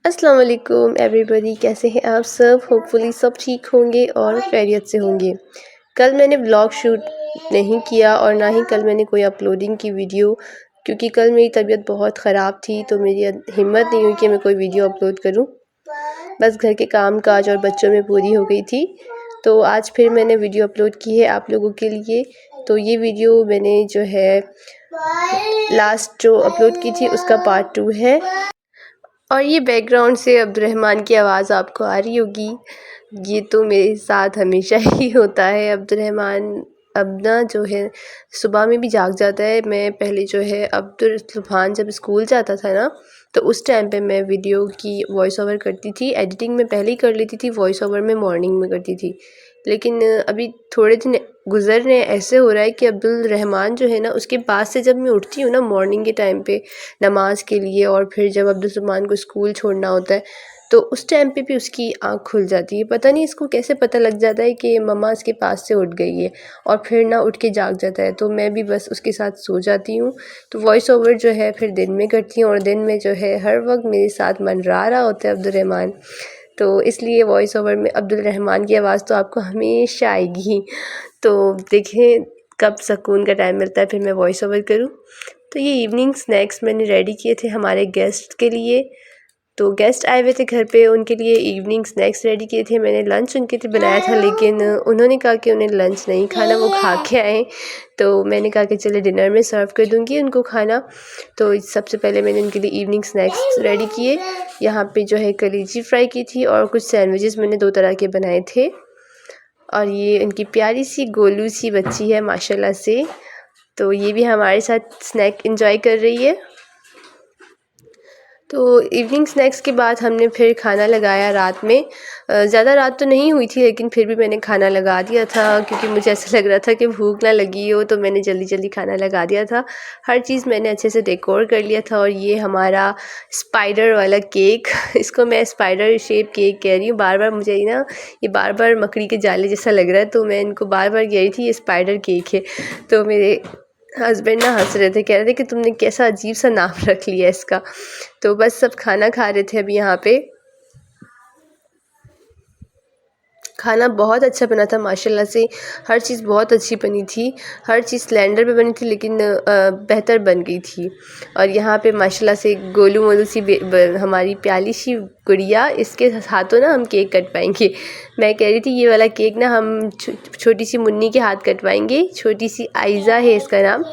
अस्सलाम वालेकुम एवरीबॉडी, कैसे हैं आप सब। होपफुली सब ठीक होंगे और खैरियत से होंगे। कल मैंने व्लॉग शूट नहीं किया और ना ही कल मैंने कोई अपलोडिंग की वीडियो, क्योंकि कल मेरी तबीयत बहुत ख़राब थी तो मेरी हिम्मत नहीं हुई कि मैं कोई वीडियो अपलोड करूं। बस घर के काम काज और बच्चों में पूरी हो गई थी। तो आज फिर मैंने वीडियो अपलोड की है आप लोगों के लिए। तो ये वीडियो मैंने जो है लास्ट जो अपलोड की थी उसका पार्ट 2 है। और ये बैकग्राउंड से अब्दुर्रहमान की आवाज़ आपको आ रही होगी। ये तो मेरे साथ हमेशा ही होता है। अब्दुर्रहमान अब ना जो है सुबह में भी जाग जाता है। मैं पहले जो है अब्दुल जब स्कूल जाता था ना, तो उस टाइम पे मैं वीडियो की वॉइस ओवर करती थी। एडिटिंग में पहले ही कर लेती थी, वॉइस ओवर में मॉर्निंग में करती थी। लेकिन अभी थोड़े दिन गुज़र रहे हैं, ऐसे हो रहा है कि अब्दुल रहमान जो है ना, उसके बाद से जब मैं उठती हूँ ना मॉर्निंग के टाइम पे नमाज के लिए, और फिर जब अब्दुल रहमान को स्कूल छोड़ना होता है तो उस टाइम पे भी उसकी आँख खुल जाती है। पता नहीं इसको कैसे पता लग जाता है कि मम्मा इसके पास से उठ गई है, और फिर ना उठ के जाग जाता है। तो मैं भी बस उसके साथ सो जाती हूँ। तो वॉइस ओवर जो है फिर दिन में करती हूँ, और दिन में जो है हर वक्त मेरे साथ मंडरा रहा होता है अब्दुल रहमान। तो इसलिए वॉइस ओवर में अब्दुल रहमान की आवाज़ तो आपको हमेशा आएगी। तो देखें कब सुकून का टाइम मिलता है फिर मैं वॉइस ओवर करूँ। तो ये इवनिंग स्नैक्स मैंने रेडी किए थे हमारे गेस्ट के लिए। तो गेस्ट आए हुए थे घर पे, उनके लिए इवनिंग स्नैक्स रेडी किए थे। मैंने लंच उनके लिए बनाया था, लेकिन उन्होंने कहा कि उन्हें लंच नहीं खाना, वो खा के आए। तो मैंने कहा कि चले डिनर में सर्व कर दूँगी उनको खाना। तो सबसे पहले मैंने उनके लिए इवनिंग स्नैक्स रेडी किए। यहाँ पे जो है कलीजी फ्राई की थी और कुछ सैंडविचेस मैंने 2 तरह के बनाए थे। और ये उनकी प्यारी सी गोलू सी बच्ची है माशाल्लाह से, तो ये भी हमारे साथ स्नैक एंजॉय कर रही है। तो इवनिंग स्नैक्स के बाद हमने फिर खाना लगाया रात में। ज़्यादा रात तो नहीं हुई थी, लेकिन फिर भी मैंने खाना लगा दिया था, क्योंकि मुझे ऐसा लग रहा था कि भूख ना लगी हो, तो मैंने जल्दी जल्दी खाना लगा दिया था। हर चीज़ मैंने अच्छे से डेकोर कर लिया था। और ये हमारा स्पाइडर वाला केक इसको मैं स्पाइडर शेप केक कह रही हूँ। बार बार मुझे ना ये बार बार मकड़ी के जाले जैसा लग रहा है, तो मैं इनको बार बार कह रही थी ये स्पाइडर केक है। तो मेरे हस्बैंड ना हंस रहे थे, कह रहे थे कि तुमने कैसा अजीब सा नाम रख लिया इसका। तो बस सब खाना खा रहे थे अभी यहाँ पे। खाना बहुत अच्छा बना था माशाल्लाह से। हर चीज़ बहुत अच्छी बनी थी। हर चीज़ सिलेंडर पे बनी थी, लेकिन बेहतर बन गई थी। और यहाँ पे माशाल्लाह से गोलू मोलू सी हमारी प्याली सी गुड़िया, इसके हाथों ना हम केक कटवाएंगे। मैं कह रही थी ये वाला केक ना हम छोटी सी मुन्नी के हाथ कटवाएंगे। छोटी सी आयज़ा है इसका नाम।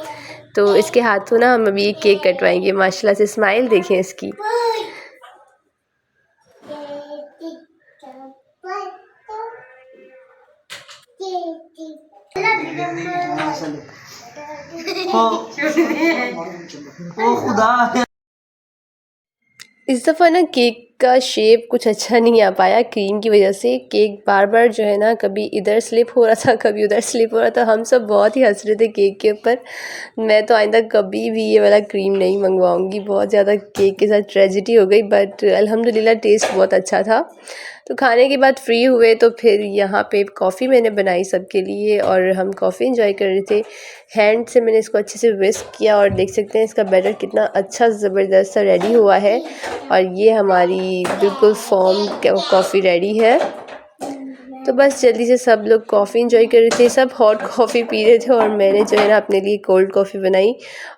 तो इसके हाथों ना हम अभी एक केक कटवाएंगे। माशाल्लाह से स्माइल देखें इसकी। ओ खुदा, इस दफ़ा ना केक का शेप कुछ अच्छा नहीं आ पाया क्रीम की वजह से। केक बार बार जो है ना कभी इधर स्लिप हो रहा था, कभी उधर स्लिप हो रहा था। हम सब बहुत ही हंस रहे थे केक के ऊपर। मैं तो आइंदा कभी भी ये वाला क्रीम नहीं मंगवाऊंगी। बहुत ज़्यादा केक के साथ ट्रेजिडी हो गई, बट अल्हम्दुलिल्लाह टेस्ट बहुत अच्छा था। तो खाने के बाद फ्री हुए तो फिर यहाँ पे कॉफ़ी मैंने बनाई सबके लिए, और हम कॉफ़ी इंजॉय कर रहे थे। हैंड से मैंने इसको अच्छे से विस्क किया, और देख सकते हैं इसका बैटर कितना अच्छा ज़बरदस्त सा रेडी हुआ है। और ये हमारी बिल्कुल फॉर्म कॉफ़ी रेडी है। तो बस जल्दी से सब लोग कॉफ़ी इंजॉय कर रहे थे। सब हॉट कॉफ़ी पी रहे थे, और मैंने जो है ना अपने लिए कोल्ड कॉफ़ी बनाई।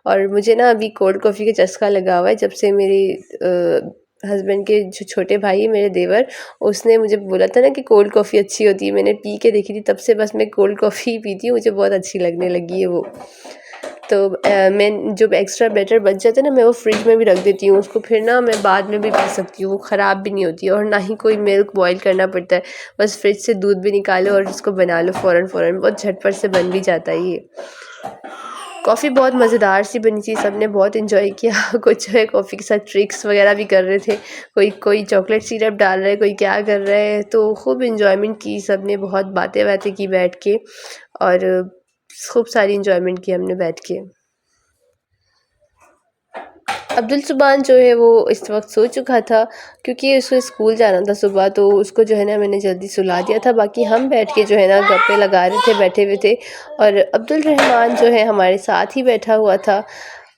और मुझे ना अभी कोल्ड कॉफ़ी का चस्का लगा हुआ है, जब से मेरे हस्बैंड के जो छोटे भाई है मेरे देवर, उसने मुझे बोला था ना कि कोल्ड कॉफ़ी अच्छी होती है। मैंने पी के देखी थी, तब से बस मैं कोल्ड कॉफ़ी ही पीती हूँ। मुझे बहुत अच्छी लगने लगी है वो। तो मैं जो एक्स्ट्रा बैटर बच जाता है ना, मैं वो फ्रिज में भी रख देती हूँ उसको। फिर ना मैं बाद में भी पी सकती हूँ, वो ख़राब भी नहीं होती है। और ना ही कोई मिल्क बॉईल करना पड़ता है। बस फ्रिज से दूध भी निकालो और इसको बना लो फ़ौरन फ़ौरन। बहुत झटपट से बन भी जाता है ये। कॉफ़ी बहुत मज़ेदार सी बनी थी, सबने बहुत इन्जॉय किया। कुछ जो है कॉफ़ी के साथ ट्रिक्स वगैरह भी कर रहे थे। कोई चॉकलेट सिरप डाल रहा है, कोई क्या कर रहा है। तो खूब इन्जॉयमेंट की सबने, बहुत बातें वातें की बैठ के, और खूब सारी इन्जॉयमेंट की हमने बैठ के। अब्दुल सुबान जो है वो इस वक्त सो चुका था, क्योंकि उसको स्कूल जाना था सुबह। तो उसको जो है ना मैंने जल्दी सुला दिया था। बाकी हम बैठ के जो है ना गप्पे लगा रहे थे, बैठे हुए थे। और अब्दुल रहमान जो है हमारे साथ ही बैठा हुआ था।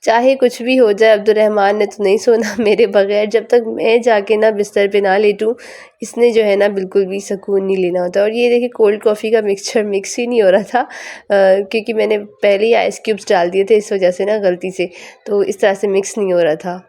चाहे कुछ भी हो जाए, अब्दुर्रहमान ने तो नहीं सोना मेरे बगैर। जब तक मैं जाके ना बिस्तर पे ना लेटूँ, इसने जो है ना बिल्कुल भी सुकून नहीं लेना होता। और ये देखिए कोल्ड कॉफ़ी का मिक्सचर मिक्स ही नहीं हो रहा था, क्योंकि मैंने पहले ही आइस क्यूब्स डाल दिए थे, इस वजह से ना गलती से, तो इस तरह से मिक्स नहीं हो रहा था।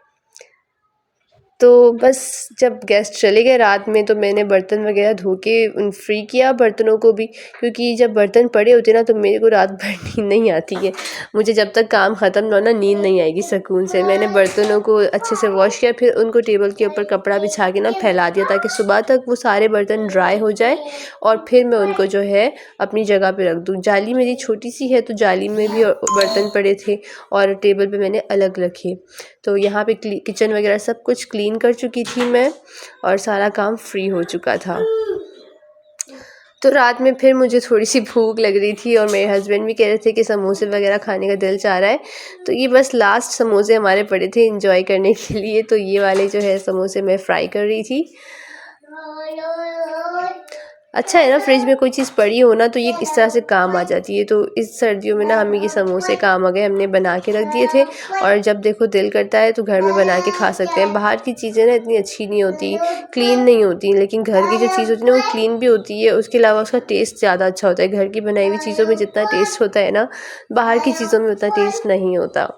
तो बस जब गेस्ट चले गए रात में, तो मैंने बर्तन वगैरह धो के फ्री किया बर्तनों को भी, क्योंकि जब बर्तन पड़े होते ना तो मेरे को रात भर नींद नहीं आती है। मुझे जब तक काम ख़त्म ना हो ना, नींद नहीं आएगी सुकून से। मैंने बर्तनों को अच्छे से वॉश किया, फिर उनको टेबल के ऊपर कपड़ा बिछा के ना फैला दिया, ताकि सुबह तक वो सारे बर्तन ड्राई हो जाए और फिर मैं उनको जो है अपनी जगह पे रख दूँ। जाली मेरी छोटी सी है, तो जाली में भी बर्तन पड़े थे और टेबल पे मैंने अलग रखे। तो यहाँ पे किचन वगैरह सब कुछ क्लीन कर चुकी थी मैं, और सारा काम फ्री हो चुका था। तो रात में फिर मुझे थोड़ी सी भूख लग रही थी, और मेरे हस्बैंड भी कह रहे थे कि समोसे वगैरह खाने का दिल चाह रहा है। तो ये बस लास्ट समोसे हमारे पड़े थे इंजॉय करने के लिए, तो ये वाले जो है समोसे मैं फ्राई कर रही थी। अच्छा है ना, फ्रिज में कोई चीज़ पड़ी हो ना तो ये इस तरह से काम आ जाती है। तो इस सर्दियों में ना हमें ये समोसे काम आ गए, हमने बना के रख दिए थे, और जब देखो दिल करता है तो घर में बना के खा सकते हैं। बाहर की चीज़ें ना इतनी अच्छी नहीं होती, क्लीन नहीं होती, लेकिन घर की जो चीज़ होती है ना वो क्लीन भी होती है, उसके अलावा उसका टेस्ट ज़्यादा अच्छा होता है। घर की बनाई हुई चीज़ों में जितना टेस्ट होता है ना, बाहर की चीज़ों में उतना टेस्ट नहीं होता।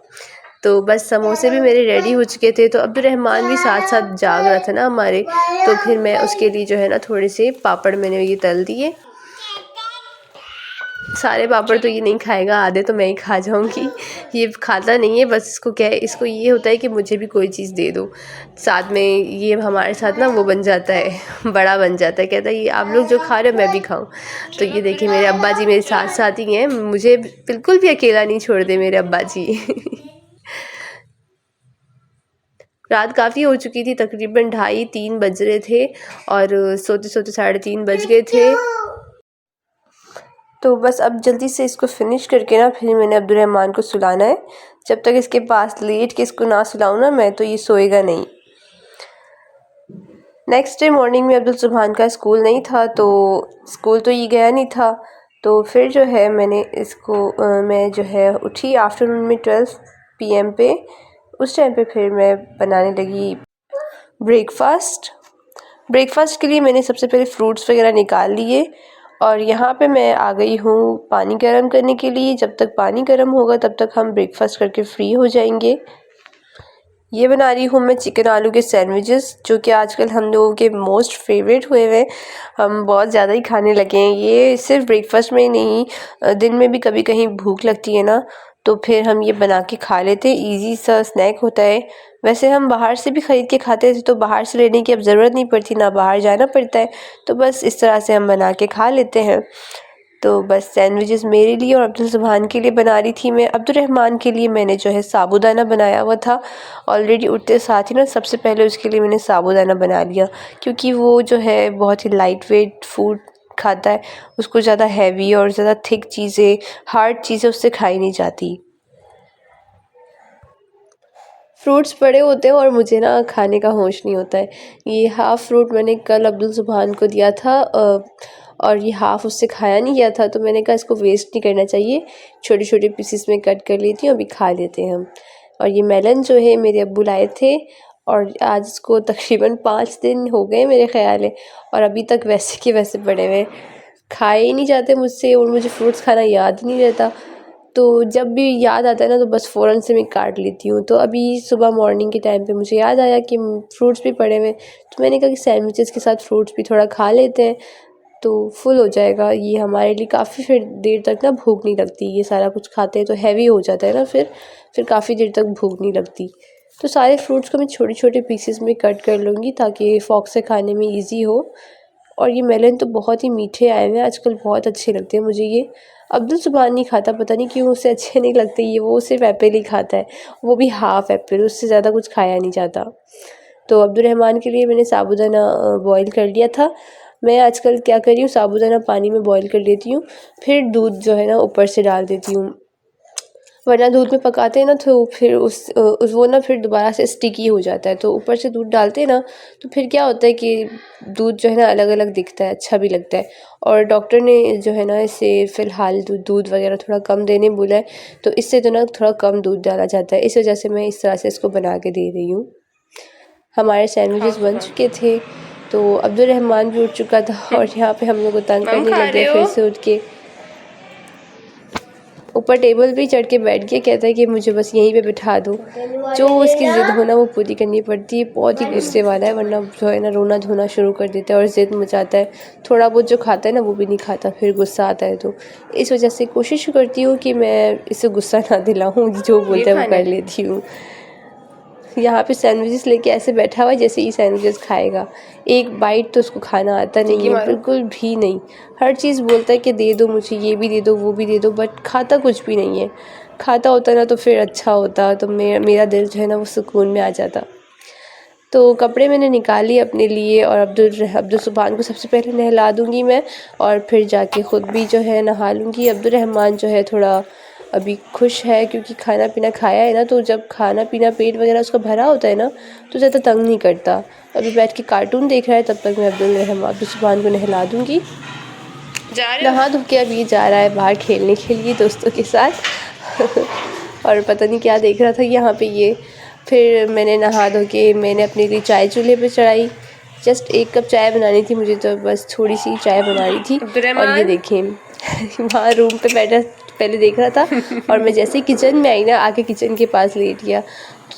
तो बस समोसे भी मेरे रेडी हो चुके थे, तो अब्दुर्रहमान भी साथ साथ जाग रहा था ना हमारे, तो फिर मैं उसके लिए जो है ना थोड़े से पापड़ मैंने ये तल दिए। सारे पापड़ तो ये नहीं खाएगा, आधे तो मैं ही खा जाऊंगी। ये खाता नहीं है, बस इसको क्या है, इसको ये होता है कि मुझे भी कोई चीज़ दे दो। साथ में ये हमारे साथ ना वो बन जाता है, बड़ा बन जाता है, कहता है ये आप लोग जो खा रहे हो मैं भी खाऊं। तो ये देखिए मेरे अब्बा जी मेरे साथ साथ ही हैं, मुझे बिल्कुल भी अकेला नहीं छोड़ते मेरे अब्बा जी। रात काफ़ी हो चुकी थी, तकरीबन 2:30-3 बज रहे थे, और सोते-सोते 3:30 बज गए थे। तो बस अब जल्दी से इसको फिनिश करके ना फिर मैंने अब्दुर्रहमान को सुलाना है। जब तक इसके पास लेट के इसको ना सुलाऊं ना मैं, तो ये सोएगा नहीं। नेक्स्ट डे मॉर्निंग में अब्दुल सुभान का स्कूल नहीं था, तो स्कूल तो ये गया नहीं था। तो फिर जो है मैंने इसको मैं जो है उठी आफ्टरनून में 12 PM पे। उस टाइम पे फिर मैं बनाने लगी ब्रेकफ़ास्ट। ब्रेकफ़ास्ट के लिए मैंने सबसे पहले फ्रूट्स वगैरह निकाल लिए, और यहाँ पे मैं आ गई हूँ पानी गर्म करने के लिए। जब तक पानी गर्म होगा तब तक हम ब्रेकफ़ास्ट करके फ्री हो जाएंगे। ये बना रही हूँ मैं चिकन आलू के सैंडविचेस, जो कि आजकल हम लोगों के मोस्ट फेवरेट हुए हुए, हम बहुत ज़्यादा ही खाने लगे हैं। ये सिर्फ ब्रेकफ़ास्ट में ही नहीं, दिन में भी कभी कहीं भूख लगती है ना, तो फिर हम ये बना के खा लेते हैं। ईज़ी सा स्नैक होता है। वैसे हम बाहर से भी ख़रीद के खाते थे, तो बाहर से लेने की अब ज़रूरत नहीं पड़ती, ना बाहर जाना पड़ता है, तो बस इस तरह से हम बना के खा लेते हैं। तो बस सैंडविचेस मेरे लिए और अब्दुल सुभान के लिए बना रही थी मैं। अब्दुर्रहमान के लिए मैंने जो है साबूदाना बनाया हुआ था। ऑलरेडी उठते साथ ही ना सबसे पहले उसके लिए मैंने साबूदाना बना लिया, क्योंकि वो जो है बहुत ही लाइट वेट फूड खाता है, उसको ज़्यादा हैवी और ज़्यादा थिक चीज़ें, हार्ड चीज़ें उससे खाई नहीं जाती। फ्रूट्स पड़े होते हैं और मुझे ना खाने का होश नहीं होता है। ये हाफ़ फ्रूट मैंने कल अब्दुल सुभान को दिया था, और ये हाफ़ उससे खाया नहीं गया था, तो मैंने कहा इसको वेस्ट नहीं करना चाहिए, छोटे छोटे पीसेस में कट कर लेती हूँ, अभी खा लेते हैं हम। और ये मेलन जो है मेरे अब्बू लाए थे, और आज इसको तकरीबन 5 दिन हो गए मेरे ख़्याल है, और अभी तक वैसे के वैसे पड़े हुए हैं। खाए ही नहीं जाते मुझसे, और मुझे फ्रूट्स खाना याद ही नहीं रहता। तो जब भी याद आता है ना, तो बस फ़ौरन से मैं काट लेती हूँ। तो अभी सुबह मॉर्निंग के टाइम पे मुझे याद आया कि फ्रूट्स भी पड़े हुए हैं, तो मैंने कहा कि सैंडविचेस के साथ फ्रूट्स भी थोड़ा खा लेते हैं, तो फुल हो जाएगा ये हमारे लिए। काफ़ी फिर देर तक ना भूख नहीं लगती, ये सारा कुछ खाते हैं तो हैवी हो जाता है ना, फिर काफ़ी देर तक भूख नहीं लगती। तो सारे फ्रूट्स को मैं छोटे छोटे पीसेस में कट कर लूँगी, ताकि फ़ॉक से खाने में ईज़ी हो। और ये मेलन तो बहुत ही मीठे आए हुए हैं आजकल, बहुत अच्छे लगते हैं मुझे ये। अब्दुल सुभान नहीं खाता, पता नहीं क्यों, उसे अच्छे नहीं लगते ये, वो सिर्फ एप्पल ही खाता है, वो भी हाफ़ एप्पल, उससे ज़्यादा कुछ खाया नहीं जाता। तो अब्दुर्रहमान के लिए मैंने साबूदाना बॉईल कर लिया था। मैं आजकल क्या कर रही हूँ, साबूदाना पानी में बॉईल कर लेती हूँ, फिर दूध जो है ना ऊपर से डाल देती हूँ। वरना दूध में पकाते हैं ना तो फिर उस वो ना फिर दोबारा से स्टिकी हो जाता है। तो ऊपर से दूध डालते हैं ना तो फिर क्या होता है कि दूध जो है ना अलग अलग दिखता है, अच्छा भी लगता है। और डॉक्टर ने जो है ना इसे फ़िलहाल दूध वगैरह थोड़ा कम देने बोला है, तो इससे तो ना थोड़ा कम दूध डाला जाता है। इस वजह से मैं इस तरह से इसको बना के दे रही हूँ। हमारे सैंडविचेस बन चुके थे, तो अब्दुल रहमान भी उठ चुका था और यहाँ पे हम लोग को तंग करने लग गए फिर से उठ के। ऊपर टेबल पे चढ़ के बैठ गया, कहता है कि मुझे बस यहीं पे बिठा दो। जो उसकी ज़िद होना वो पूरी करनी पड़ती है। बहुत ही गुस्से वाला है, वरना जो है ना रोना धोना शुरू कर देता है और ज़िद मचाता है। थोड़ा बहुत जो खाता है ना वो भी नहीं खाता, फिर गुस्सा आता है। तो इस वजह से कोशिश करती हूँ कि मैं इसे गुस्सा ना दिलाऊँ, जो बोलता है वो कर लेती हूँ। यहाँ पे सैंडविचेस लेके ऐसे बैठा हुआ है जैसे ही सैंडविचेस खाएगा। एक बाइट तो उसको खाना आता नहीं है, बिल्कुल भी नहीं। हर चीज़ बोलता है कि दे दो मुझे, ये भी दे दो, वो भी दे दो, बट खाता कुछ भी नहीं है। खाता होता ना तो फिर अच्छा होता, तो मेरा दिल जो है ना वो सुकून में आ जाता। तो कपड़े मैंने निकाल लिए अपने लिए और अब्दुल सुभान को सबसे पहले नहला दूँगी मैं, और फिर जाके ख़ुद भी जो है नहा लूँगी। अब्दुल रहमान जो है थोड़ा अभी खुश है क्योंकि खाना पीना खाया है ना, तो जब खाना पीना पेट वगैरह उसका भरा होता है ना तो ज़्यादा तंग नहीं करता। अभी बैठ के कार्टून देख रहा है, तब तक मैं अब्दुल सुभान को नहला दूँगी। नहा धो के अब ये जा रहा है बाहर खेलने के लिए दोस्तों के साथ और पता नहीं क्या देख रहा था यहाँ पे ये। फिर मैंने नहा धो के मैंने अपने लिए चाय चूल्हे पे चढ़ाई। जस्ट 1 कप चाय बनानी थी मुझे, तो बस थोड़ी सी चाय बनानी थी। और ये देखें वहाँ रूम पे बैठा पहले देख रहा था और मैं जैसे ही किचन में आई ना आके किचन के पास लेट गया।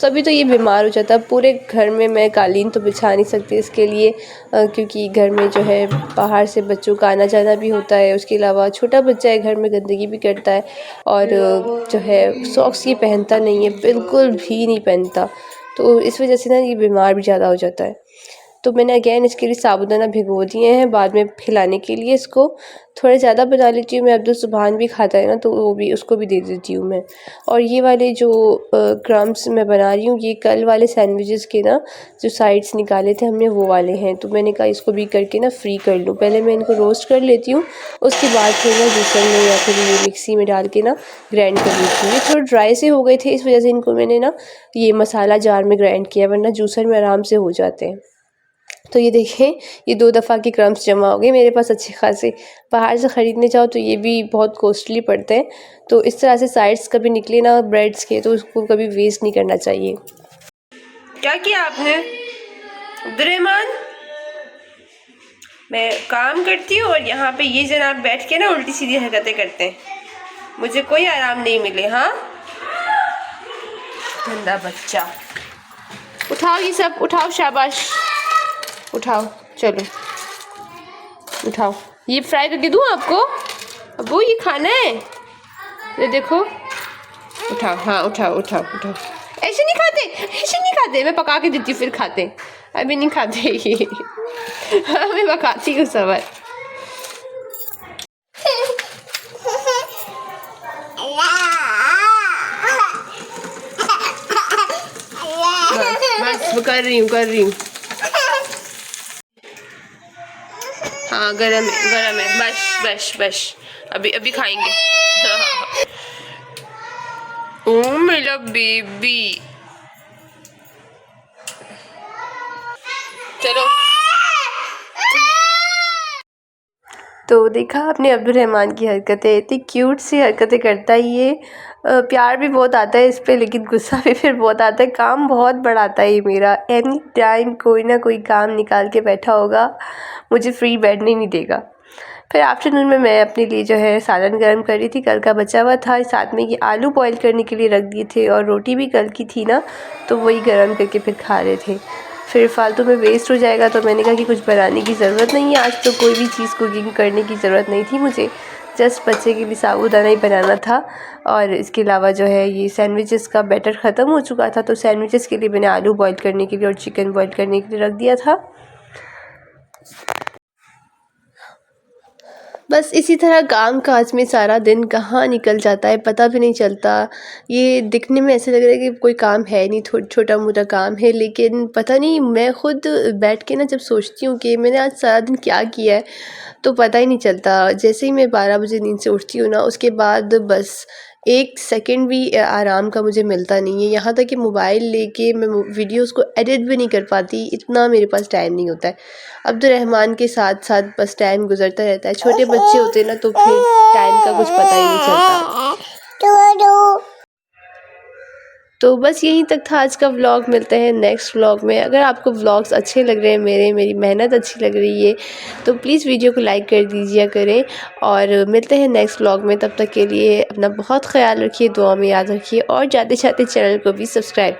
तभी तो ये बीमार हो जाता। पूरे घर में मैं कालीन तो बिछा नहीं सकती इसके लिए, क्योंकि घर में जो है बाहर से बच्चों का आना जाना भी होता है। उसके अलावा छोटा बच्चा है घर में, गंदगी भी करता है। और जो है सॉक्स ये पहनता नहीं है, बिल्कुल भी नहीं पहनता। तो इस वजह से ना ये बीमार भी ज़्यादा हो जाता है। तो मैंने अगेन इसके लिए साबूदाना भिगो दिए हैं बाद में खिलाने के लिए। इसको थोड़े ज़्यादा बना लेती हूँ मैं, अब्दुल सुभान भी खाता है ना तो वो भी उसको भी दे देती हूँ मैं। और ये वाले जो क्रम्स मैं बना रही हूँ, ये कल वाले सैंडविचेस के ना जो साइड्स निकाले थे हमने वो वाले हैं। तो मैंने कहा इसको भी करके ना फ्री कर लूँ। पहले मैं इनको रोस्ट कर लेती हूँ, उसके बाद फिर मैं जूसर में या फिर ये मिक्सी में डाल के ना ग्राइंड कर लेती हूँ। ये थोड़े ड्राई से हो गए थे, इस वजह से इनको मैंने ना ये मसाला जार में ग्राइंड किया, वरना जूसर में आराम से हो जाते हैं। तो ये देखें, ये 2 दफ़ा के क्रम्स जमा हो गए मेरे पास अच्छे खासे। बाहर से ख़रीदने जाओ तो ये भी बहुत कॉस्टली पड़ते हैं। तो इस तरह से साइड्स कभी निकले ना ब्रेड्स के तो उसको कभी वेस्ट नहीं करना चाहिए। क्या किया आपने अब्दुर्रहमान? मैं काम करती हूँ और यहाँ पे ये जनाब बैठ के ना उल्टी सीधी हरकतें करते हैं, मुझे कोई आराम नहीं मिले। हाँ गंदा बच्चा, उठाओ ये सब, उठाओ, शाबाश उठाओ, चलो उठाओ। ये फ्राई करके दूँ आपको? अबू ये खाना है, ये देखो, उठाओ। हाँ उठाओ उठाओ उठाओ। ऐसे नहीं खाते, ऐसे नहीं खाते, मैं पका के देती हूँ फिर खाते। अभी नहीं खाते ये हाँ मैं पकाती हूँ सबर। बस कर रही हूँ। हाँ गरम है, बस अभी खाएंगे ओ मेरा बेबी, चलो। तो देखा आपने अब्दुल रहमान की हरकतें, इतनी क्यूट सी हरकतें करता है ये। प्यार भी बहुत आता है इस पे, लेकिन गुस्सा भी फिर बहुत आता है। काम बहुत बढ़ाता है ये मेरा, एनी टाइम कोई ना कोई काम निकाल के बैठा होगा, मुझे फ्री बैठने नहीं देगा। फिर आफ्टरनून में मैं अपने लिए जो है सालन गर्म कर रही थी, कल का बचा हुआ था। साथ में ये आलू बॉईल करने के लिए रख दिए थे और रोटी भी कल की थी ना, तो वही गर्म करके फिर खा रहे थे। फिर फालतू में वेस्ट हो जाएगा, तो मैंने कहा कि कुछ बनाने की ज़रूरत नहीं है आज, तो कोई भी चीज़ कुकिंग करने की ज़रूरत नहीं थी मुझे, जस्ट बच्चे के लिए साबूदाना ही बनाना था। और इसके अलावा जो है ये सैंडविचेस का बैटर ख़त्म हो चुका था, तो सैंडविचेस के लिए मैंने आलू बॉईल करने के लिए और चिकन बॉईल करने के लिए रख दिया था। बस इसी तरह काम काज में सारा दिन कहाँ निकल जाता है पता भी नहीं चलता। ये दिखने में ऐसे लग रहा है कि कोई काम है नहीं, छोटा मोटा काम है, लेकिन पता नहीं मैं ख़ुद बैठ के ना जब सोचती हूँ कि मैंने आज सारा दिन क्या किया है, तो पता ही नहीं चलता। जैसे ही मैं 12 बजे नींद से उठती हूँ ना, उसके बाद बस एक सेकंड भी आराम का मुझे मिलता नहीं है। यहाँ तक कि मोबाइल लेके मैं वीडियोस को एडिट भी नहीं कर पाती, इतना मेरे पास टाइम नहीं होता है। अब्दुर्रहमान के साथ साथ बस टाइम गुजरता रहता है। छोटे बच्चे होते हैं ना तो फिर टाइम का कुछ पता ही नहीं चलता। तो बस यहीं तक था आज का व्लॉग। मिलते हैं नेक्स्ट व्लॉग में। अगर आपको व्लॉग्स अच्छे लग रहे हैं, मेरी मेहनत अच्छी लग रही है, तो प्लीज़ वीडियो को लाइक कर दीजिए करें। और मिलते हैं नेक्स्ट व्लॉग में। तब तक के लिए अपना बहुत ख्याल रखिए, दुआ में याद रखिए और जाते जाते चैनल को भी सब्सक्राइब करें।